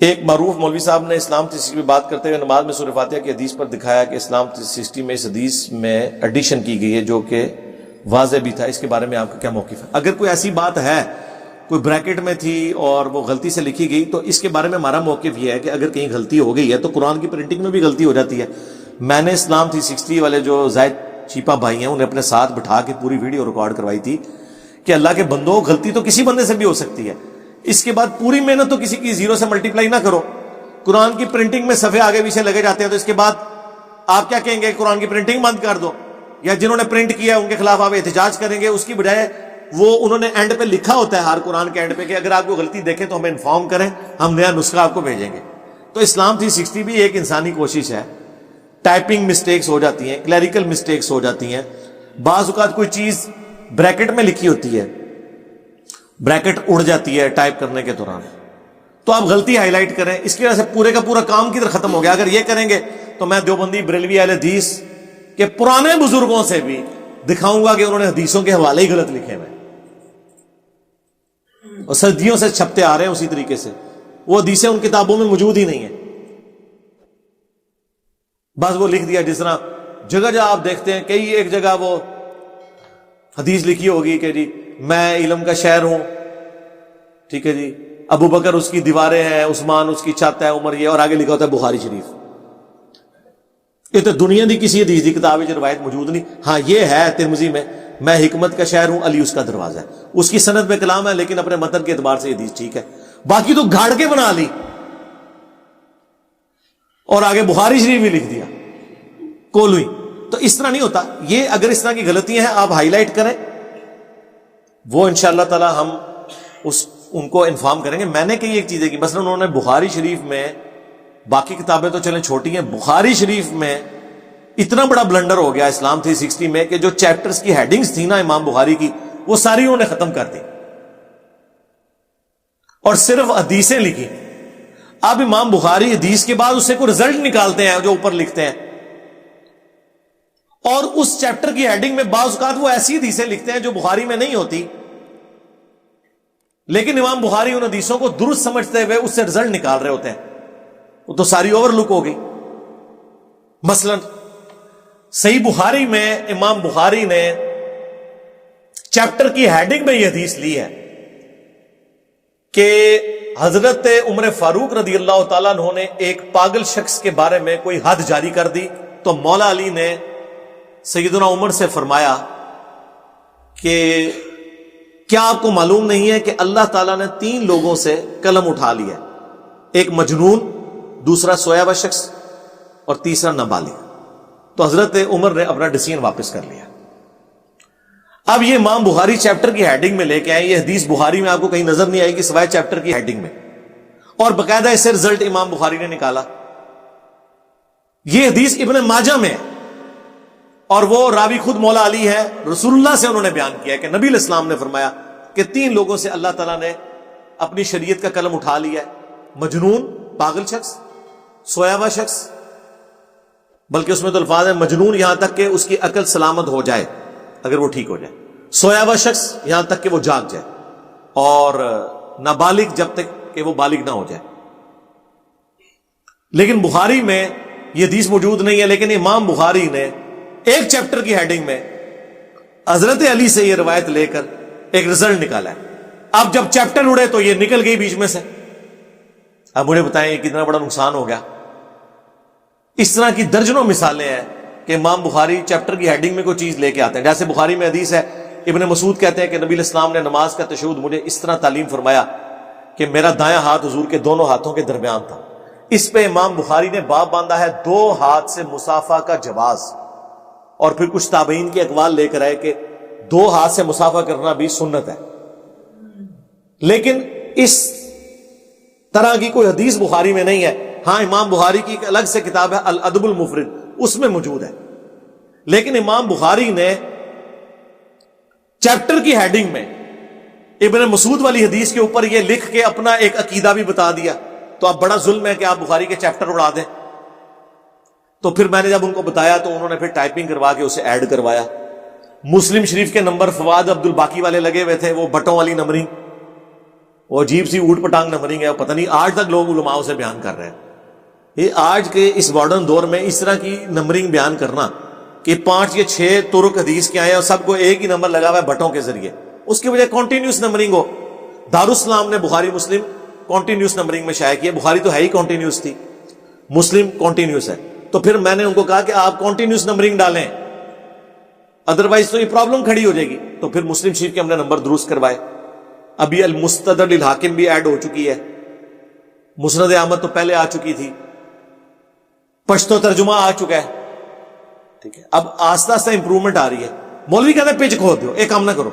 ایک معروف مولوی صاحب نے اسلام 360 میں بات کرتے ہوئے نماز میں سورہ فاتحہ کی حدیث پر دکھایا کہ اسلام 360 میں اس حدیث میں ایڈیشن کی گئی ہے جو کہ واضح بھی تھا. اس کے بارے میں آپ کا کیا موقف ہے؟ اگر کوئی ایسی بات ہے کوئی بریکٹ میں تھی اور وہ غلطی سے لکھی گئی تو اس کے بارے میں ہمارا موقف یہ ہے کہ اگر کہیں غلطی ہو گئی ہے تو قرآن کی پرنٹنگ میں بھی غلطی ہو جاتی ہے. میں نے اسلام 360 والے جو زائد چیپا بھائی ہیں انہیں اپنے ساتھ بٹھا کے پوری ویڈیو ریکارڈ کروائی تھی کہ اللہ کے بندوں غلطی تو کسی بندے سے بھی ہو سکتی ہے. اس کے بعد پوری محنت تو کسی کی زیرو سے ملٹیپلائی نہ کرو. قرآن کی پرنٹنگ میں صفحے آگے پیچھے لگے جاتے ہیں تو اس کے بعد آپ کیا کہیں گے؟ قرآن کی پرنٹنگ بند کر دو، یا جنہوں نے پرنٹ کیا ان کے خلاف آپ احتجاج کریں گے. اس کی بجائے وہ انہوں نے اینڈ پہ لکھا ہوتا ہے ہر قرآن کے اینڈ پہ کہ اگر آپ کو غلطی دیکھیں تو ہمیں انفارم کریں، ہم نیا نسخہ آپ کو بھیجیں گے. تو اسلام 360 بھی ایک انسانی کوشش ہے. ٹائپنگ مسٹیکس ہو جاتی ہیں، کلیریکل مسٹیکس ہو جاتی ہیں. بعض اوقات کوئی چیز بریکٹ میں لکھی ہوتی ہے، بریکٹ اڑ جاتی ہے ٹائپ کرنے کے دوران، تو آپ غلطی ہائی لائٹ کریں. اس کی وجہ سے پورے کا پورا کام کدھر ختم ہو گیا. اگر یہ کریں گے تو میں دیوبندی بریلوی اہل حدیث کے پرانے بزرگوں سے بھی دکھاؤں گا کہ انہوں نے حدیثوں کے حوالے ہی غلط لکھے ہوئے اور صدیوں سے چھپتے آ رہے ہیں اسی طریقے سے. وہ حدیثیں ان کتابوں میں موجود ہی نہیں ہیں، بس وہ لکھ دیا. جس طرح جگہ جگہ آپ دیکھتے ہیں کئی ایک جگہ وہ حدیث لکھی ہوگی کہ جی میں علم کا شہر ہوں، ٹھیک ہے جی، ابو بکر اس کی دیواریں ہیں، عثمان اس کی چھت ہے، عمر یہ، اور آگے لکھا ہوتا ہے بخاری شریف. یہ تو دنیا دی کسی حدیث کی کتاب ہے جو روایت موجود نہیں. ہاں یہ ہے ترمذی میں حکمت کا شہر ہوں، علی اس کا دروازہ ہے. اس کی سند میں کلام ہے لیکن اپنے متن کے اعتبار سے حدیث ٹھیک ہے. باقی تو گھاڑ کے بنا لی اور آگے بخاری شریف بھی لکھ دیا کولوئی. تو اس طرح نہیں ہوتا. یہ اگر اس طرح کی غلطیاں ہیں آپ ہائی لائٹ کریں، وہ انشاءاللہ تعالی ہم ان کو انفارم کریں گے. میں نے کئی ایک چیزیں کی، مثلا انہوں نے بخاری شریف میں، باقی کتابیں تو چلیں چھوٹی ہیں، بخاری شریف میں اتنا بڑا بلنڈر ہو گیا اسلام 360 میں کہ جو چیپٹرز کی ہیڈنگز تھی نا امام بخاری کی، وہ ساری انہوں نے ختم کر دی اور صرف حدیثیں لکھی. اب امام بخاری حدیث کے بعد اسے کوئی رزلٹ نکالتے ہیں جو اوپر لکھتے ہیں، اور اس چیپٹر کی ہیڈنگ میں بعض اوقات وہ ایسی حدیثیں لکھتے ہیں جو بخاری میں نہیں ہوتی، لیکن امام بخاری ان حدیثوں کو درست سمجھتے ہوئے اس سے رزلٹ نکال رہے ہوتے ہیں. وہ تو ساری اوور لک ہو گئی. مثلا صحیح بخاری میں امام بخاری نے چیپٹر کی ہیڈنگ میں یہ حدیث لی ہے کہ حضرت عمر فاروق رضی اللہ تعالیٰ عنہ نے ایک پاگل شخص کے بارے میں کوئی حد جاری کر دی تو مولا علی نے سیدنا عمر سے فرمایا کہ کیا آپ کو معلوم نہیں ہے کہ اللہ تعالیٰ نے 3 لوگوں سے قلم اٹھا لیا، ایک مجنون، دوسرا سویا ہوا شخص اور تیسرا نابالغ. تو حضرت عمر نے اپنا ڈیسیژن واپس کر لیا. اب یہ امام بخاری چیپٹر کی ہیڈنگ میں لے کے آئے. یہ حدیث بخاری میں آپ کو کہیں نظر نہیں آئے گی سوائے چیپٹر کی ہیڈنگ میں، اور باقاعدہ اسے رزلٹ امام بخاری نے نکالا. یہ حدیث ابن ماجہ میں ہے اور وہ راوی خود مولا علی ہے. رسول اللہ سے انہوں نے بیان کیا کہ نبی علیہ السلام نے فرمایا کہ 3 لوگوں سے اللہ تعالیٰ نے اپنی شریعت کا قلم اٹھا لیا ہے، مجنون پاگل شخص، سویا ہوا شخص، بلکہ اس میں تو الفاظ ہیں مجنون یہاں تک کہ اس کی عقل سلامت ہو جائے اگر وہ ٹھیک ہو جائے، سویا ہوا شخص یہاں تک کہ وہ جاگ جائے، اور نابالغ جب تک کہ وہ بالغ نہ ہو جائے. لیکن بخاری میں یہ حدیث موجود نہیں ہے، لیکن امام بخاری نے ایک چیپٹر کی ہیڈنگ میں حضرت علی سے یہ روایت لے کر ایک رزلٹ نکالا ہے. اب جب چیپٹر اڑے تو یہ نکل گئی بیچ میں سے. اب مجھے بتائیں یہ کتنا بڑا نقصان ہو گیا. اس طرح کی درجنوں مثالیں ہیں کہ امام بخاری چیپٹر کی ہیڈنگ میں کوئی چیز لے کے آتے ہیں. جیسے بخاری میں حدیث ہے، ابن مسعود کہتے ہیں کہ نبی علیہ السلام نے نماز کا تشہد مجھے اس طرح تعلیم فرمایا کہ میرا دایاں ہاتھ حضور کے دونوں ہاتھوں کے درمیان تھا. اس پہ امام بخاری نے باب باندھا ہے 2 ہاتھ سے مصافحہ کا جواز، اور پھر کچھ تابعین کے اقوال لے کر آئے کہ 2 ہاتھ سے مصافحہ کرنا بھی سنت ہے. لیکن اس طرح کی کوئی حدیث بخاری میں نہیں ہے. ہاں امام بخاری کی ایک الگ سے کتاب ہے الادب المفرد، اس میں موجود ہے. لیکن امام بخاری نے چیپٹر کی ہیڈنگ میں ابن مسعود والی حدیث کے اوپر یہ لکھ کے اپنا ایک عقیدہ بھی بتا دیا. تو اب بڑا ظلم ہے کہ آپ بخاری کے چیپٹر اڑا دیں. تو پھر میں نے جب ان کو بتایا تو انہوں نے پھر ٹائپنگ کروا کے اسے ایڈ کروایا. مسلم شریف کے نمبر فواد عبد الباقی والے لگے ہوئے تھے، وہ بٹوں والی نمبرنگ. وہ عجیب سی اوٹ پٹانگ نمبرنگ ہے، پتہ نہیں آج تک لوگ علماء سے بیان کر رہے ہیں. یہ آج کے اس ماڈرن دور میں اس طرح کی نمبرنگ بیان کرنا کہ 5 یا 6 طرق حدیث کے آئے اور سب کو ایک ہی نمبر لگا ہوا ہے بٹوں کے ذریعے، اس کی وجہ کنٹینیوس نمبرنگ ہو. دارالسلام نے بخاری مسلم کنٹینیوس نمبرنگ میں شائع کیا. بخاری تو ہے ہی کنٹینیوس تھی، مسلم کنٹینیوس ہے. تو پھر میں نے ان کو کہا کہ آپ کنٹینیوس نمبرنگ ڈالیں، ادروائز تو یہ پرابلم کھڑی ہو جائے گی. تو پھر مسلم شریف کے ہم نے نمبر درست کروائے. ابھی المستدرک للحاکم بھی ایڈ ہو چکی ہے، مسند احمد تو پہلے آ چکی تھی، پشتو ترجمہ آ چکا ہے. ٹھیک ہے، اب آہستہ آہستہ امپروومنٹ آ رہی ہے. مولوی کہتے ہیں پچ کھود دو، ایک کام نہ کرو،